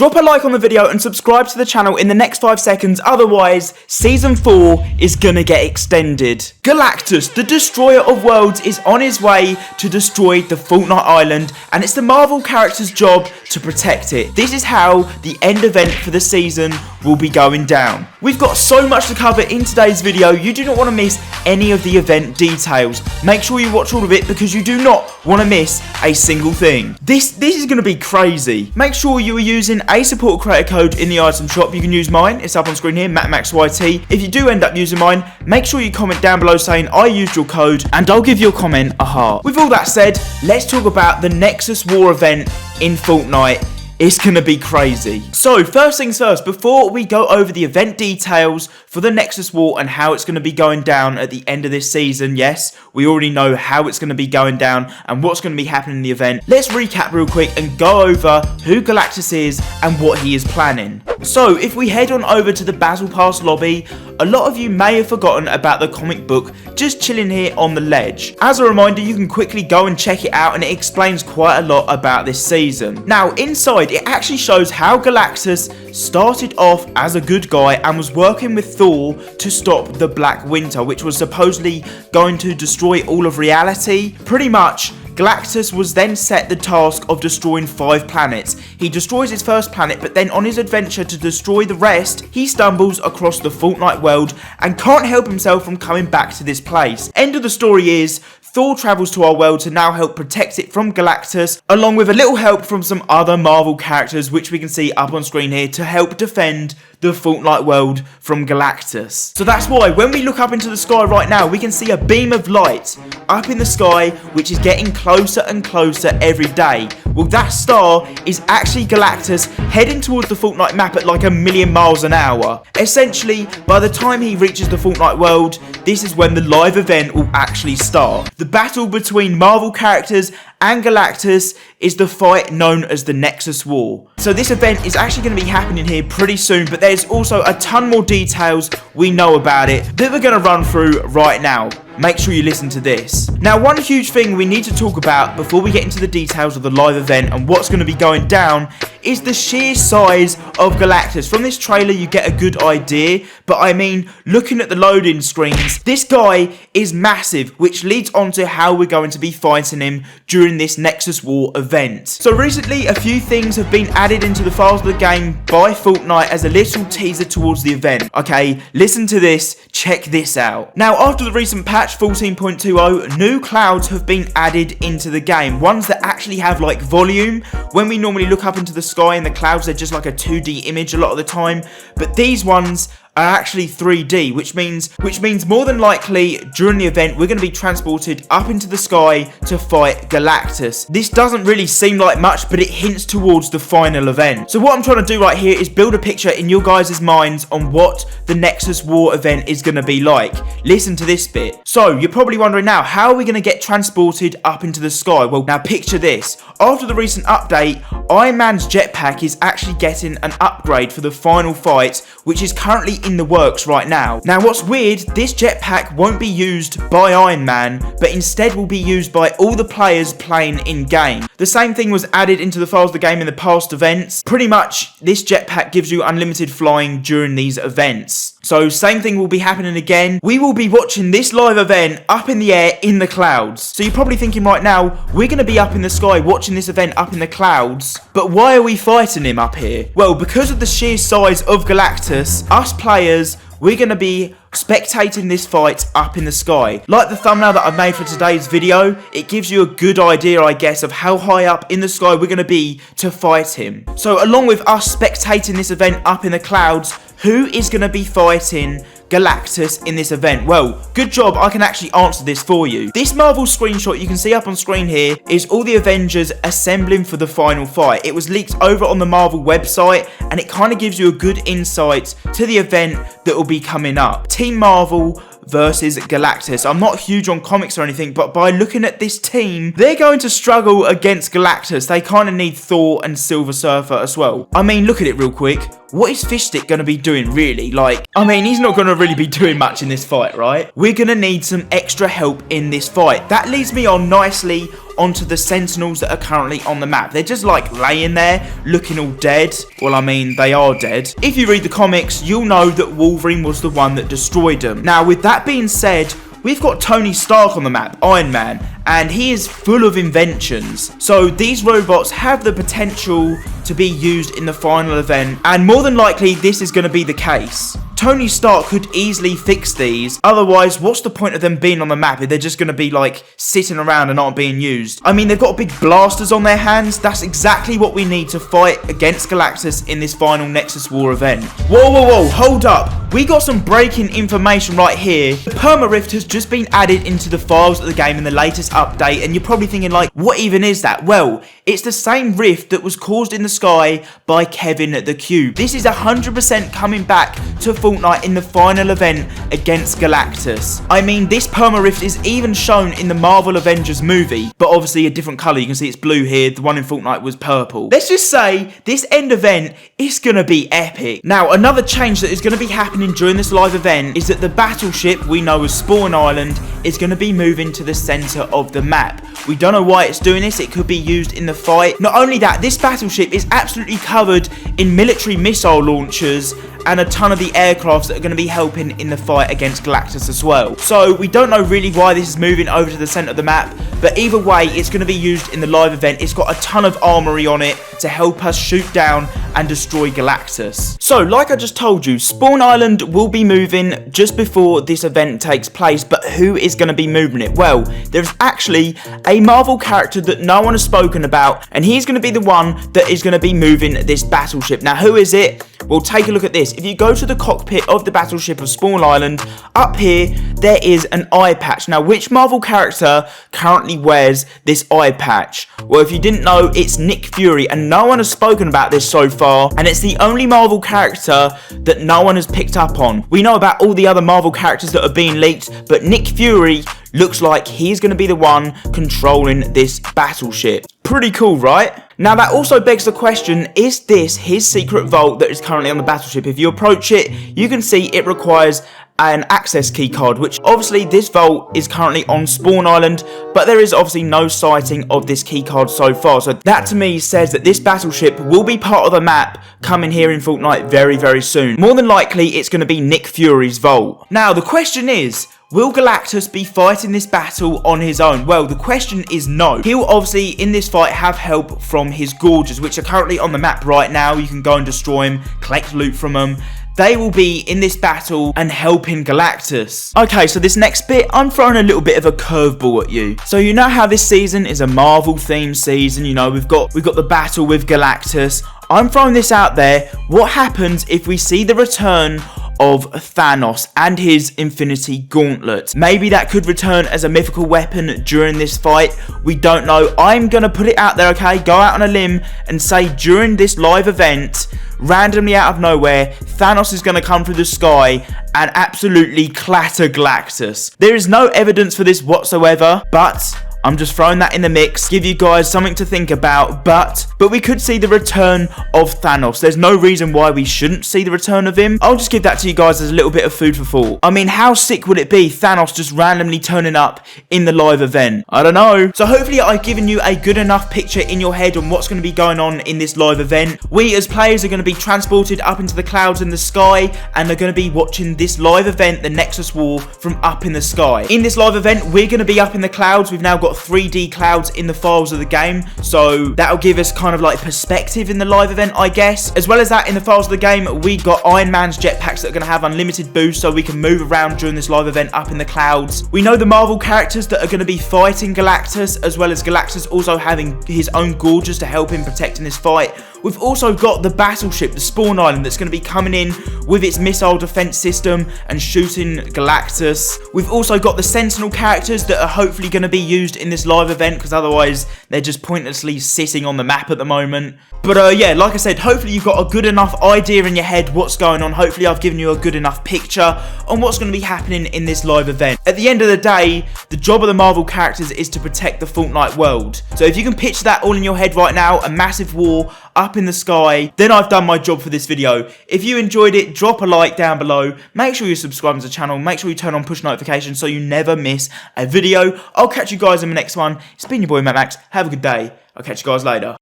drop a like on the video and subscribe to the channel in the next 5 seconds, otherwise Season 4 is gonna get extended. Galactus, the destroyer of worlds, is on his way to destroy the Fortnite island, and it's the Marvel character's job to protect it. This is how the end event for the season will be going down. We've got so much to cover in today's video, you do not want to miss any of the event details. Make sure you watch all of it because you do not want to miss a single thing. This is going to be crazy. Make sure you are using a support creator code in the item shop. You can use mine, it's up on screen here, macmacsyt. If you do end up using mine, make sure you comment down below saying I used your code and I'll give your comment a heart. With all that said, let's talk about the Nexus War event in Fortnite. It's gonna be crazy. So first things first, before we go over the event details for the Nexus War and how it's gonna be going down at the end of this season, yes, we already know how it's gonna be going down and what's gonna be happening in the event. Let's recap real quick and go over who Galactus is and what he is planning. So if we head on over to the Battle Pass lobby, a lot of you may have forgotten about the comic book just chilling here on the ledge. As a reminder, you can quickly go and check it out and it explains quite a lot about this season. Now inside, it actually shows how Galactus started off as a good guy and was working with Thor to stop the Black Winter, which was supposedly going to destroy all of reality. Pretty much, Galactus was then set the task of destroying 5 planets. He destroys his first planet, but then on his adventure to destroy the rest, he stumbles across the Fortnite world and can't help himself from coming back to this place. End of the story is, Thor travels to our world to now help protect it from Galactus, along with a little help from some other Marvel characters, which we can see up on screen here, to help defend the Fortnite world from Galactus. So that's why when we look up into the sky right now, we can see a beam of light up in the sky, which is getting closer and closer every day. Well, that star is actually Galactus heading towards the Fortnite map at like 1,000,000 miles an hour. Essentially, by the time he reaches the Fortnite world, this is when the live event will actually start. The battle between Marvel characters and Galactus is the fight known as the Nexus War. So this event is actually going to be happening here pretty soon, but there's also a ton more details we know about it that we're going to run through right now. Make sure you listen to this. Now, one huge thing we need to talk about before we get into the details of the live event and what's going to be going down is the sheer size of Galactus. From this trailer, you get a good idea, but I mean, looking at the loading screens, this guy is massive, which leads on to how we're going to be fighting him during this Nexus War event. So recently, a few things have been added into the files of the game by Fortnite as a little teaser towards the event. Okay, listen to this, check this out. Now, after the recent patch 14.20, new clouds have been added into the game. Ones that actually have like volume. When we normally look up into the sky and the clouds, they're just like a 2D image a lot of the time. But these ones are actually 3D, which means more than likely during the event we're going to be transported up into the sky to fight Galactus. This doesn't really seem like much, but it hints towards the final event. So what I'm trying to do right here is build a picture in your guys' minds on what the Nexus War event is going to be like. Listen to this bit. So you're probably wondering now, how are we going to get transported up into the sky? Well, now picture this. After the recent update, Iron Man's jetpack is actually getting an upgrade for the final fight, which is currently in the works right now. Now what's weird, this jetpack won't be used by Iron Man, but instead will be used by all the players playing in game. The same thing was added into the files of the game in the past events. Pretty much this jetpack gives you unlimited flying during these events. So same thing will be happening again. We will be watching this live event up in the air in the clouds. So you're probably thinking right now, we're going to be up in the sky watching this event up in the clouds, but why are we fighting him up here? Well, because of the sheer size of Galactus, us players, we're going to be spectating this fight up in the sky. Like the thumbnail that I've made for today's video, it gives you a good idea, I guess, of how high up in the sky we're going to be to fight him. So along with us spectating this event up in the clouds, who is going to be fighting Galactus in this event? Well, good job, I can actually answer this for you. This Marvel screenshot you can see up on screen here is all the Avengers assembling for the final fight. It was leaked over on the Marvel website and it kind of gives you a good insight to the event that will be coming up. Team Marvel versus Galactus. I'm not huge on comics or anything, but by looking at this team, they're going to struggle against Galactus. They kind of need Thor and Silver Surfer as well. I mean, look at it real quick. what is Fishstick going to be doing, really? Like, I mean, he's not going to really be doing much in this fight, right? We're going to need some extra help in this fight. That leads me on nicely onto the Sentinels that are currently on the map. They're just like laying there, looking all dead. Well, I mean, they are dead. If you read the comics, you'll know that Wolverine was the one that destroyed them. Now, with that being said, we've got Tony Stark on the map, Iron Man, and he is full of inventions. So these robots have the potential to be used in the final event, and more than likely this is going to be the case. Tony Stark could easily fix these, otherwise what's the point of them being on the map if they're just going to be like sitting around and aren't being used? I mean, they've got big blasters on their hands. That's exactly what we need to fight against Galactus in this final Nexus War event. Whoa, hold up. We got some breaking information right here. The Perma-Rift has just been added into the files of the game in the latest update, and you're probably thinking like, what even is that? Well, it's the same rift that was caused in the sky by Kevin the Cube. This is 100% coming back to Fortnite in the final event against Galactus. I mean, this Perma-Rift is even shown in the Marvel Avengers movie, but obviously a different colour. You can see it's blue here. The one in Fortnite was purple. Let's just say this end event is going to be epic. Now, another change that is going to be happening during this live event is that the battleship we know as Spawn Island is going to be moving to the centre of the map. We don't know why it's doing this. It could be used in the fight. Not only that, this battleship is absolutely covered in military missile launchers and a ton of the aircrafts that are going to be helping in the fight against Galactus as well. So we don't know really why this is moving over to the centre of the map, but either way, it's going to be used in the live event. It's got a ton of armory on it to help us shoot down and destroy Galactus. So, like I just told you, Spawn Island will be moving just before this event takes place, but who is going to be moving it? Well, there's actually a Marvel character that no one has spoken about, and he's going to be the one that is going to be moving this battleship. Now, who is it? Well, take a look at this. If you go to the cockpit of the battleship of Spawn Island, up here, there is an eye patch. Now, which Marvel character currently wears this eye patch? Well, if you didn't know, it's Nick Fury, and no one has spoken about this so far, and it's the only Marvel character that no one has picked up on. We know about all the other Marvel characters that are being leaked, but Nick Fury looks like he's going to be the one controlling this battleship. Pretty cool, right? Now, that also begs the question, is this his secret vault that is currently on the battleship? If you approach it, you can see it requires an access key card, which obviously this vault is currently on Spawn Island, but there is obviously no sighting of this key card so far. So that to me says that this battleship will be part of the map coming here in Fortnite very, very soon. More than likely, it's going to be Nick Fury's vault. Now, the question is, will Galactus be fighting this battle on his own? Well, the question is no. He'll obviously, in this fight, have help from his Gorges, which are currently on the map right now. You can go and destroy them, collect loot from them. They will be in this battle and helping Galactus. Okay, so this next bit, I'm throwing a little bit of a curveball at you. So you know how this season is a Marvel themed season, you know, we've got the battle with Galactus. I'm throwing this out there. What happens if we see the return of Thanos and his Infinity Gauntlet? Maybe that could return as a mythical weapon during this fight. We don't know. I'm going to put it out there, okay? Go out on a limb and say during this live event, randomly out of nowhere, Thanos is going to come through the sky and absolutely clatter Galactus. There is no evidence for this whatsoever, but I'm just throwing that in the mix, give you guys something to think about, but we could see the return of Thanos. There's no reason why we shouldn't see the return of him. I'll just give that to you guys as a little bit of food for thought. I mean, how sick would it be, Thanos just randomly turning up in the live event? I don't know. So hopefully I've given you a good enough picture in your head on what's going to be going on in this live event. We as players are going to be transported up into the clouds in the sky, and they're going to be watching this live event, the Nexus War, from up in the sky. In this live event, we're going to be up in the clouds. We've now got 3D clouds in the files of the game, so that'll give us kind of like perspective in the live event, I guess. As well as that, in the files of the game, we got Iron Man's jetpacks that are going to have unlimited boost, so we can move around during this live event up in the clouds. We know the Marvel characters that are going to be fighting Galactus, as well as Galactus also having his own Gorges to help him protect in this fight. We've also got the battleship, the Spawn Island, that's going to be coming in with its missile defense system and shooting Galactus. We've also got the Sentinel characters that are hopefully going to be used in this live event, because otherwise they're just pointlessly sitting on the map at the moment. But yeah, like I said, hopefully you've got a good enough idea in your head what's going on. Hopefully I've given you a good enough picture on what's going to be happening in this live event. At the end of the day, the job of the Marvel characters is to protect the Fortnite world. So if you can picture that all in your head right now, a massive war up up in the sky, then I've done my job for this video. If you enjoyed it, drop a like down below. Make sure you subscribe to the channel. Make sure you turn on push notifications so you never miss a video. I'll catch you guys in the next one. It's been your boy Matt Max. Have a good day. I'll catch you guys later.